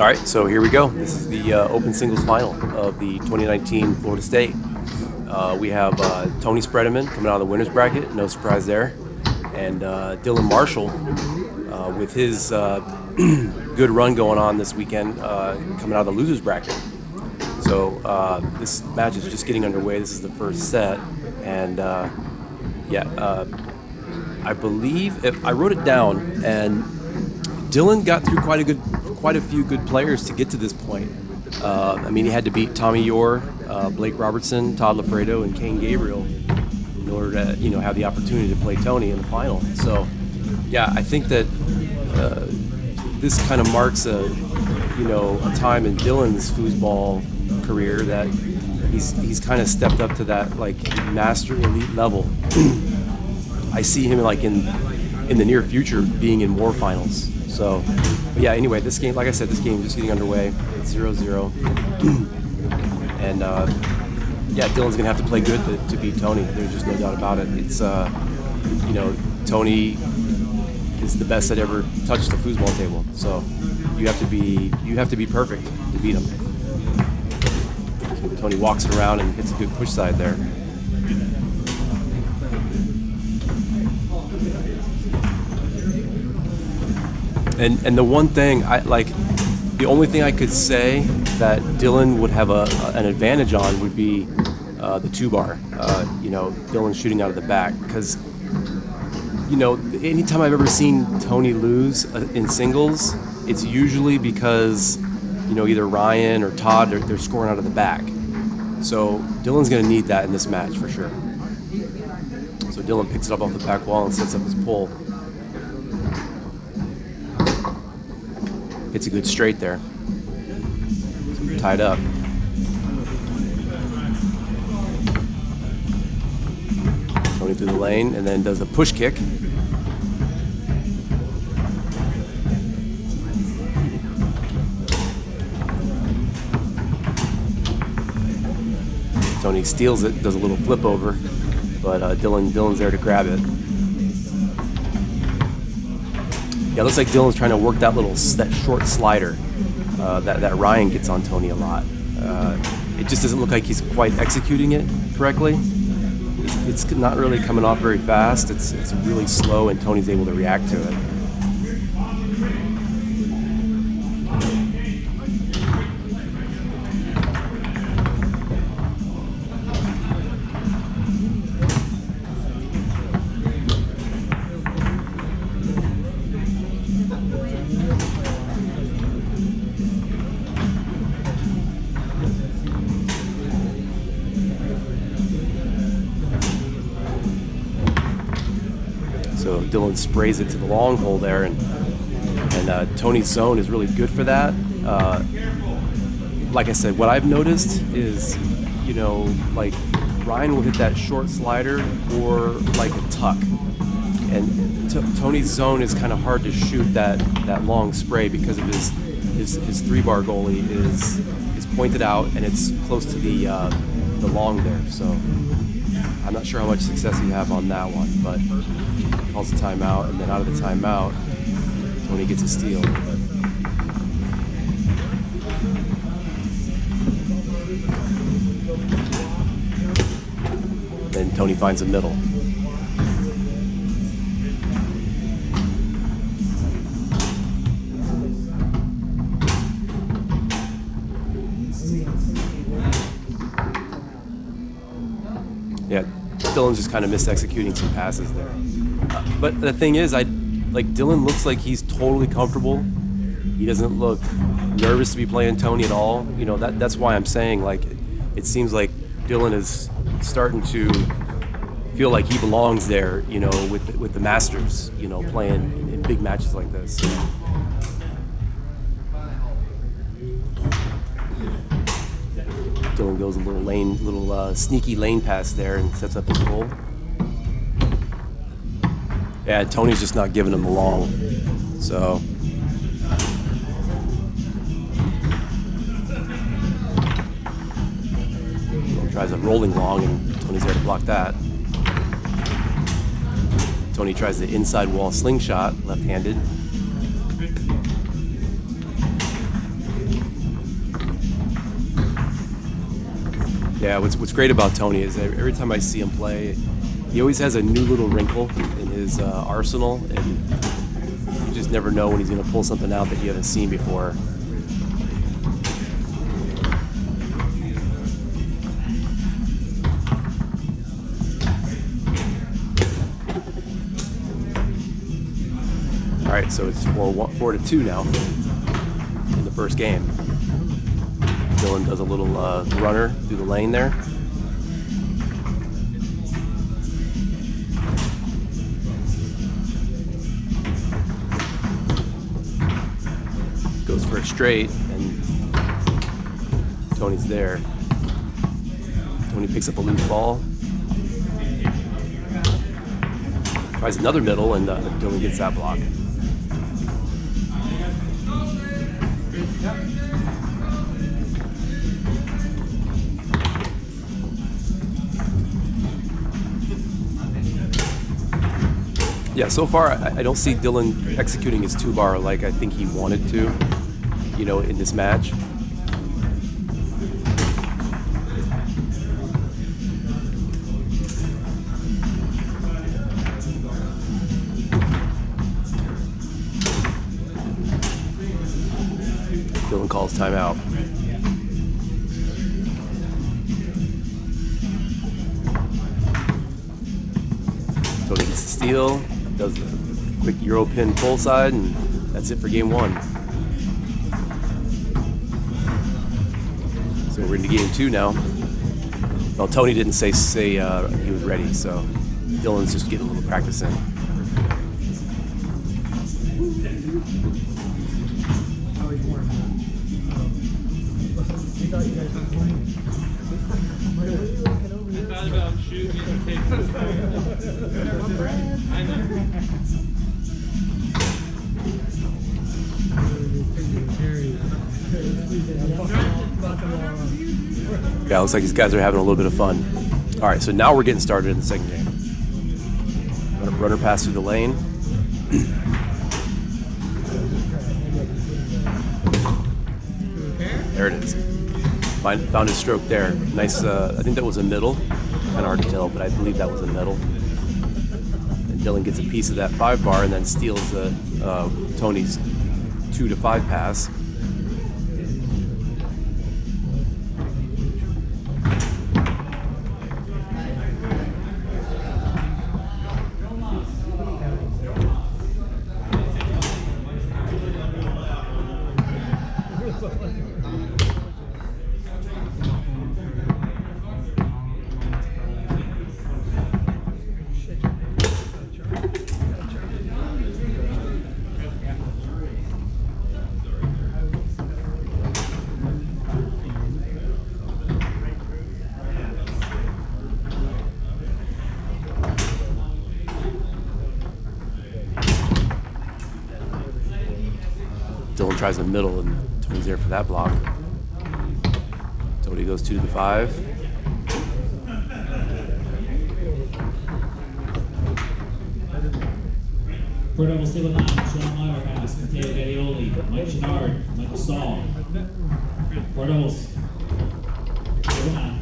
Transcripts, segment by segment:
All right, so here we go. This is the open singles final of the 2019 Florida State. We have Tony Spredeman coming out of the winner's bracket, no surprise there, and Dylan Marshall with his good run going on this weekend, coming out of the loser's bracket. So this match is just getting underway. This is the first set, and I believe I wrote it down, and Dylan got through quite a few good players to get to this point. I mean, he had to beat Tommy Orr, Blake Robertson, Todd Lafredo, and Kane Gabriel in order to have the opportunity to play Tony in the final. So, yeah, I think that this kind of marks a time in Dylan's foosball career that he's kind of stepped up to that master elite level. I see him in the near future being in more finals. So, but yeah, anyway, this game, like I said, this game is just getting underway. It's 0-0. And, Dylan's going to have to play good to beat Tony. There's just no doubt about it. It's, Tony is the best that ever touched the foosball table. So you have to be perfect to beat him. So Tony walks it around and hits a good push side there. And the one thing the only thing I could say that Dylan would have an advantage on would be the 2-bar. Dylan shooting out of the back, because anytime I've ever seen Tony lose in singles, it's usually because either Ryan or Todd they're scoring out of the back. So Dylan's going to need that in this match for sure. So Dylan picks it up off the back wall and sets up his pull. It's a good straight there. So tied up. Tony through the lane and then does a push kick. Tony steals it, does a little flip over, but Dylan's there to grab it. Yeah, it looks like Dylan's trying to work that short slider that Ryan gets on Tony a lot. It just doesn't look like he's quite executing it correctly. It's not really coming off very fast. It's really slow, and Tony's able to react to it. So Dylan sprays it to the long hole there, and Tony's zone is really good for that. Like I said, what I've noticed is, Ryan will hit that short slider or like a tuck, and Tony's zone is kind of hard to shoot that long spray because of his 3-bar goalie is pointed out and it's close to the long there. So I'm not sure how much success you have on that one, but calls a timeout, and then out of the timeout, Tony gets a steal. Then Tony finds a middle. Yeah, Dylan's just kind of mis-executing some passes there. But the thing is, Dylan looks like he's totally comfortable. He doesn't look nervous to be playing Tony at all. That's why I'm saying, it seems like Dylan is starting to feel like he belongs there, with the Masters, playing in big matches like this. Dylan goes a little sneaky lane pass there and sets up his goal. Yeah, Tony's just not giving him the long. So tries a rolling long, and Tony's there to block that. Tony tries the inside wall slingshot, left-handed. Yeah, what's great about Tony is that every time I see him play, he always has a new little wrinkle in his arsenal, and you just never know when he's going to pull something out that you haven't seen before. All right, so it's 4-2 now in the first game. Dylan does a little runner through the lane there. Goes for a straight, and Tony's there. Tony picks up a loose ball. Tries another middle, and Dylan gets that block. Yeah, so far I don't see Dylan executing his 2-bar like I think he wanted to, in this match. Dylan calls timeout. Tony gets the steal. Does the quick Euro pin pull side, and that's it for game one. So we're into game two now. Well, Tony didn't say he was ready, so Dylan's just getting a little practice in. Yeah, looks like these guys are having a little bit of fun. All right, so now we're getting started in the second game. Runner pass through the lane. There it is. Found his stroke there. Nice, I think that was a middle. Kind of hard to tell, but I believe that was a middle. And Dylan gets a piece of that 5-bar and then steals Tony's 2-5 pass. Dylan tries the middle, and Tony's there for that block. Tony goes 2-5. For double Spredeman, Sean Meyerhouse, Matteo Gattioli, Mike Chenard, Michael Stahl. For doubles, Spredeman.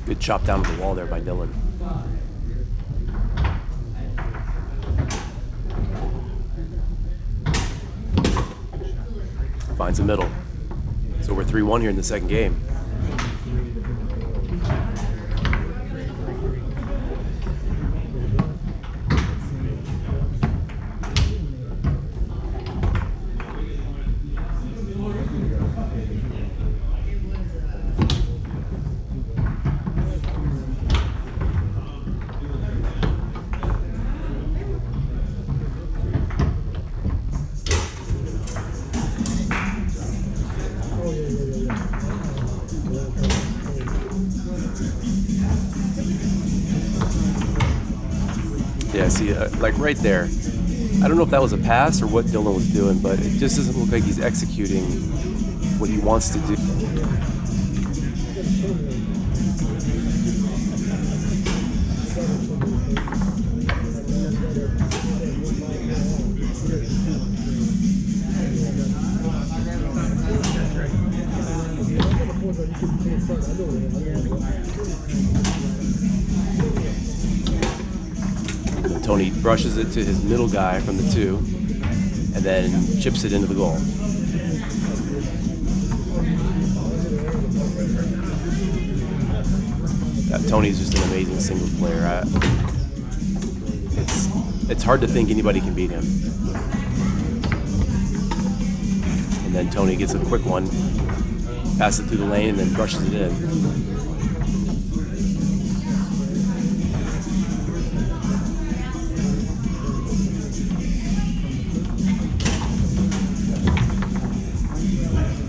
Good chop down to the wall there by Dylan. Finds the middle. So we're 3-1 here in the second game. Yeah, see, like right there. I don't know if that was a pass or what Dylan was doing, but it just doesn't look like he's executing what he wants to do. And Tony brushes it to his middle guy from the 2, and then chips it into the goal. Tony's just an amazing singles player. It's hard to think anybody can beat him. And then Tony gets a quick one, passes it through the lane, and then brushes it in.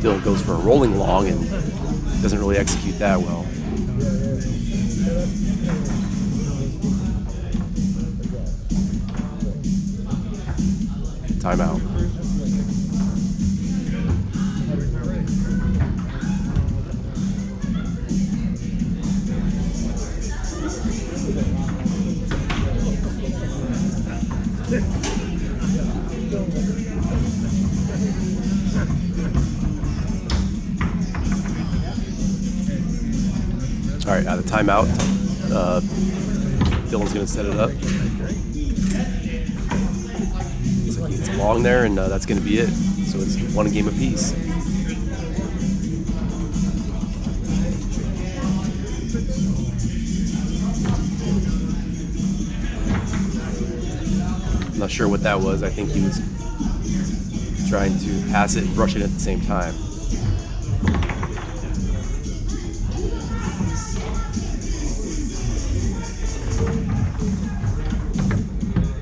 Dylan goes for a rolling long and doesn't really execute that well. Timeout. All right, out of timeout, Dylan's going to set it up. Looks like he gets long there, and that's going to be it. So it's 1 game apiece. I'm not sure what that was. I think he was trying to pass it and brush it at the same time.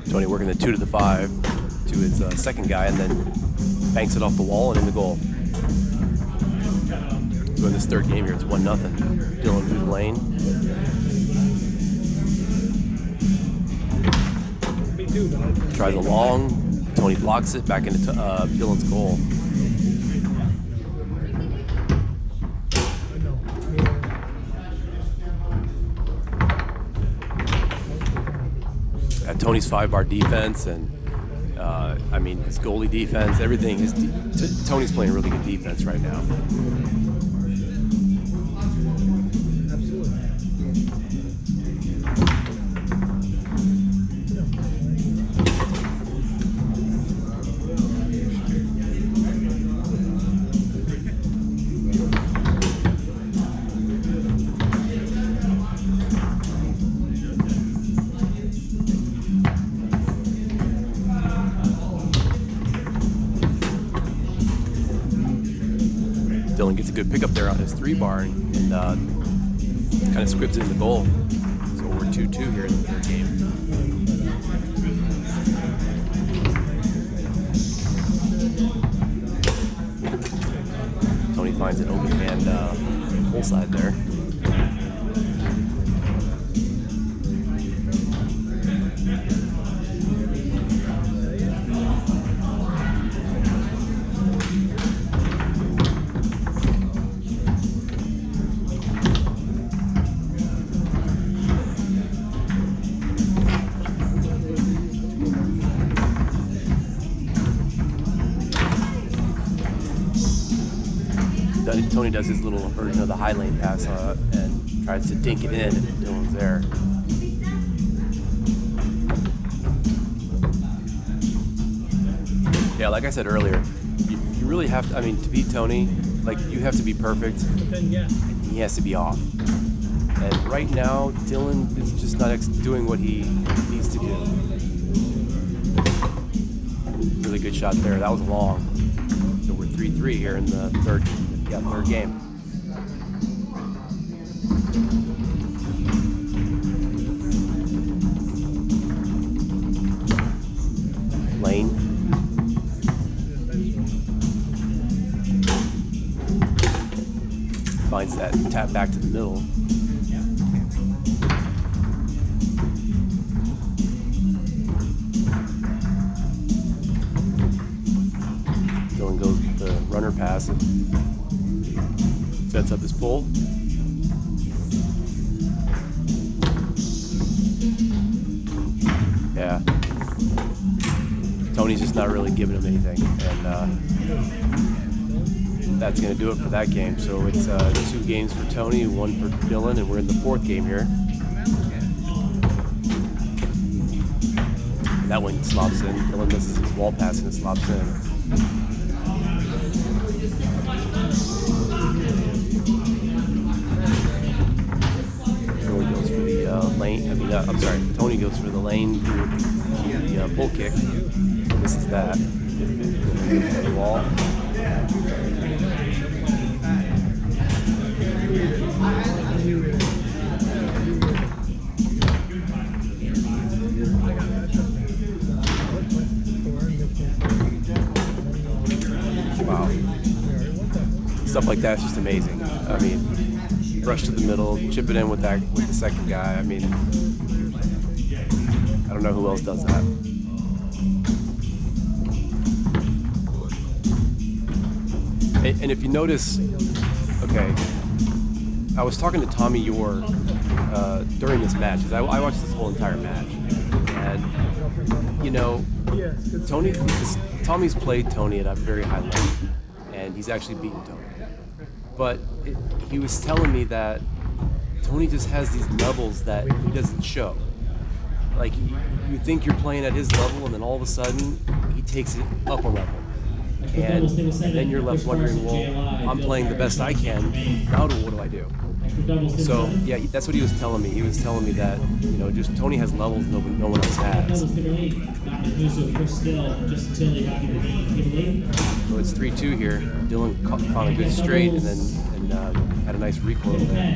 Tony working the 2 to the 5 to his second guy, and then banks it off the wall and in the goal. So in this 3rd game here, it's 1-0. Dylan through the lane. Tries a long. Tony blocks it back into Dylan's goal. Tony's 5-bar defense and his goalie defense, everything. Tony's playing really good defense right now. Dylan gets a good pickup there on his 3-bar and kind of scripts it in the goal. So we're 2-2 here in the 3rd game. Tony finds an open hand pull side there. Tony does his little version of the high lane pass and tries to dink it in, and Dylan's there. Yeah, like I said earlier, you really have to, to beat Tony, you have to be perfect, and he has to be off. And right now, Dylan is just not doing what he needs to do. Really good shot there. That was long. So we're 3-3 here in the 3rd game. Lane. Finds that tap back to the middle. Dylan goes with the runner pass and sets up his pull. Yeah. Tony's just not really giving him anything. And that's going to do it for that game. So it's 2 games for Tony, 1 for Dylan, and we're in the 4th game here. And that one slops in. Dylan misses his wall pass and it slops in. Tony goes for the lane. I'm sorry. Tony goes for the lane to the pull kick. Misses that. The wall. Wow. Stuff like that's just amazing. I mean, rush to the middle, chip it in with the second guy. I mean, I don't know who else does that. And if you notice, okay, I was talking to Tommy Yore during this match, because I watched this whole entire match, and you know, Tommy's played Tony at a very high level, and he's actually beaten Tony. But he was telling me that Tony just has these levels that he doesn't show. Like, you think you're playing at his level, and then all of a sudden, he takes it up a level. And then you're left wondering, well, I'm playing the best I can. Now what do I do? So, yeah, that's what he was telling me. He was telling me that, you know, just Tony has levels no one else has. So it's 3-2 here. Dylan found a good straight and then had a nice recoil there.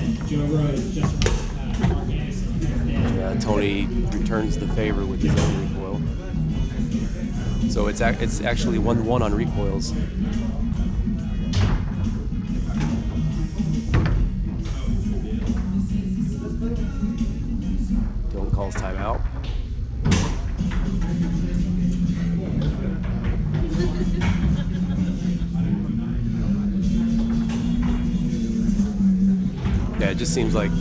And, Tony returns the favor with his own recoil. So it's actually 1-1 on recoils. Dylan calls timeout. Yeah, it just seems like,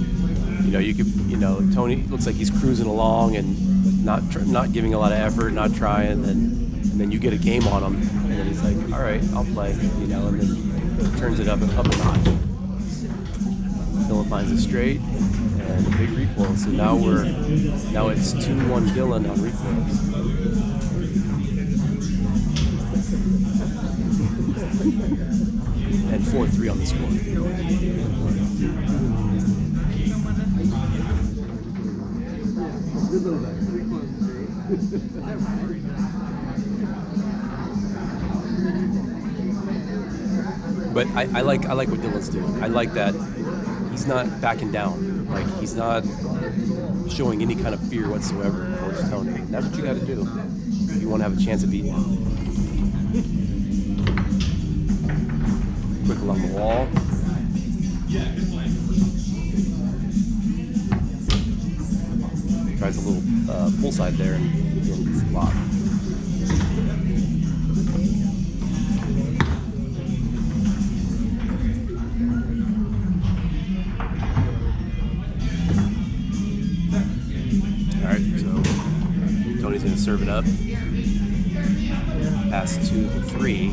Tony looks like he's cruising along and not giving a lot of effort, not trying, and then you get a game on him, and then he's like, all right, I'll play, and then turns it up a notch. Dylan finds it straight, and a big recoil. So now it's 2-1 Dylan on recoils. And 4-3 on the score. But I like what Dylan's doing. I like that he's not backing down. Like, he's not showing any kind of fear whatsoever towards Tony. And that's what you got to do if you want to have a chance of beating him. Quick along the wall. Tries a little pull side there and gets blocked. Tony's going to serve it up. Pass to the 3.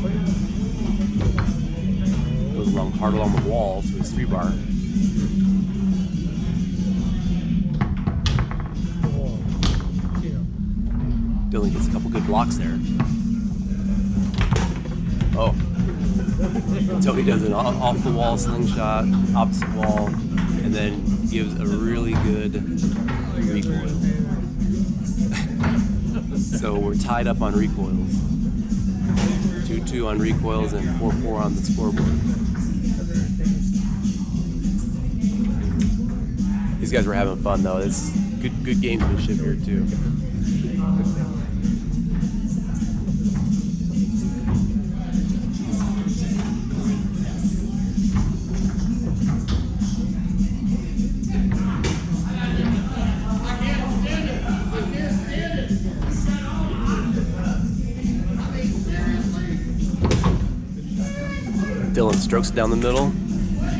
Goes hard along the wall to his 3-bar. Dylan gets a couple good blocks there. Oh. Tony does an off-the-wall slingshot, opposite wall, and then gives a really good recoil. So we're tied up on recoils. 2-2 on recoils and 4-4 on the scoreboard. These guys were having fun though. It's good gamesmanship here too. Dylan strokes it down the middle,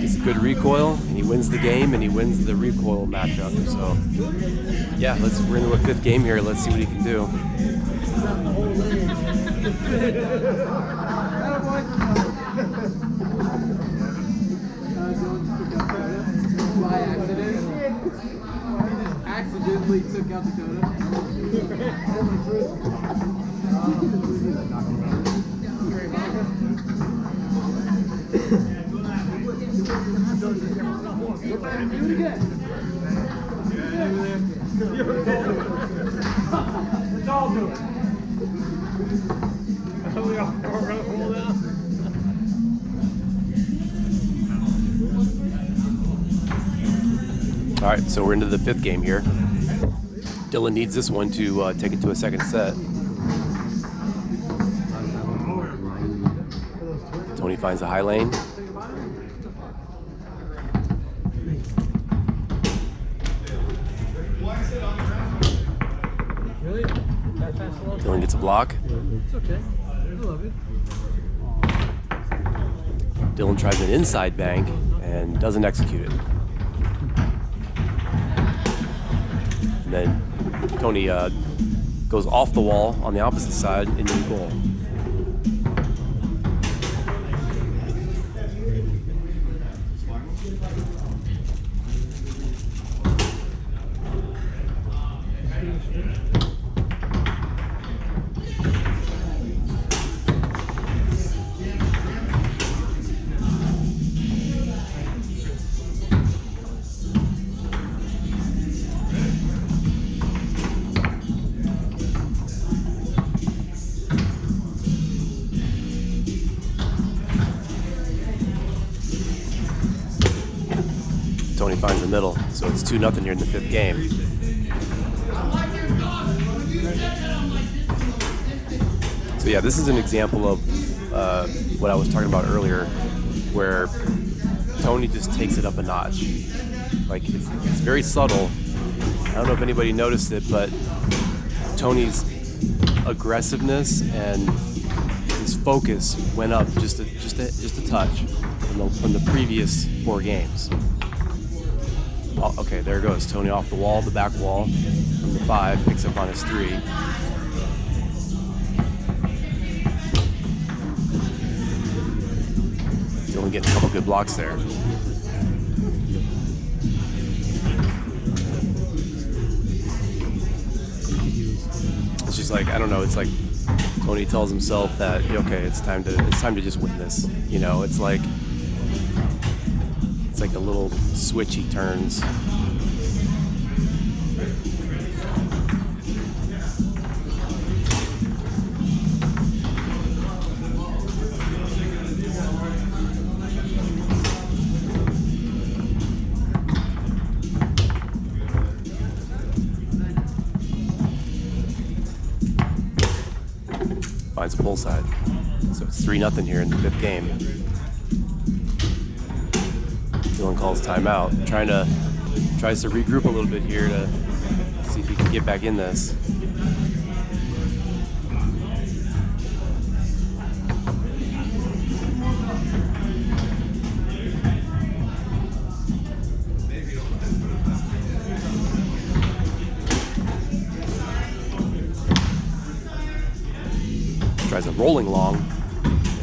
gets a good recoil, and he wins the game, and he wins the recoil matchup. So, yeah, we're into a 5th game here. Let's see what he can do. All right, so we're into the 5th game here. Dylan needs this one to take it to a second set. Tony finds a high lane. Dylan gets a block. It's okay. I love it. Dylan tries an inside bank and doesn't execute it. And then Tony goes off the wall on the opposite side into the goal. Tony finds the middle, so it's 2-0 here in the 5th game. So yeah, this is an example of what I was talking about earlier, where Tony just takes it up a notch. Like, it's very subtle. I don't know if anybody noticed it, but Tony's aggressiveness and his focus went up just a touch from the previous 4 games. Oh, okay, there it goes. Tony off the wall, the back wall from the 5, picks up on his 3. Dylan getting a couple good blocks there. It's just like, I don't know, it's like Tony tells himself that, okay, it's time to just win this. You know, it's like a little switch he turns. Finds a pull side. So it's 3-0 here in the 5th game. Dylan calls timeout, tries to regroup a little bit here to see if he can get back in this. Tries a rolling long,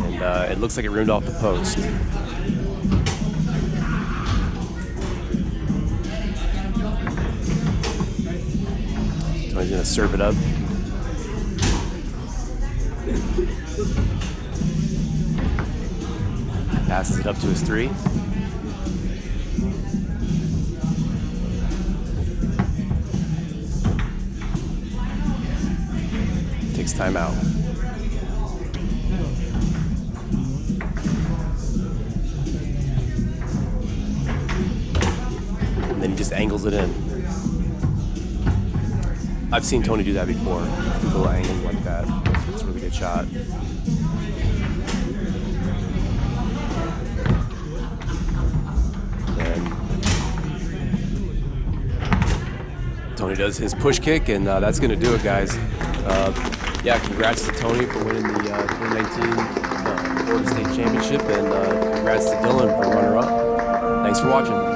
and it looks like it rimmed off the post. He's going to serve it up. Passes it up to his 3. Takes time out. And then he just angles it in. I've seen Tony do that before. Little angles like that. It's a really good shot. Then Tony does his push kick, and that's going to do it, guys. Yeah, congrats to Tony for winning the 2019 Florida State Championship, and congrats to Dylan for runner-up. Thanks for watching.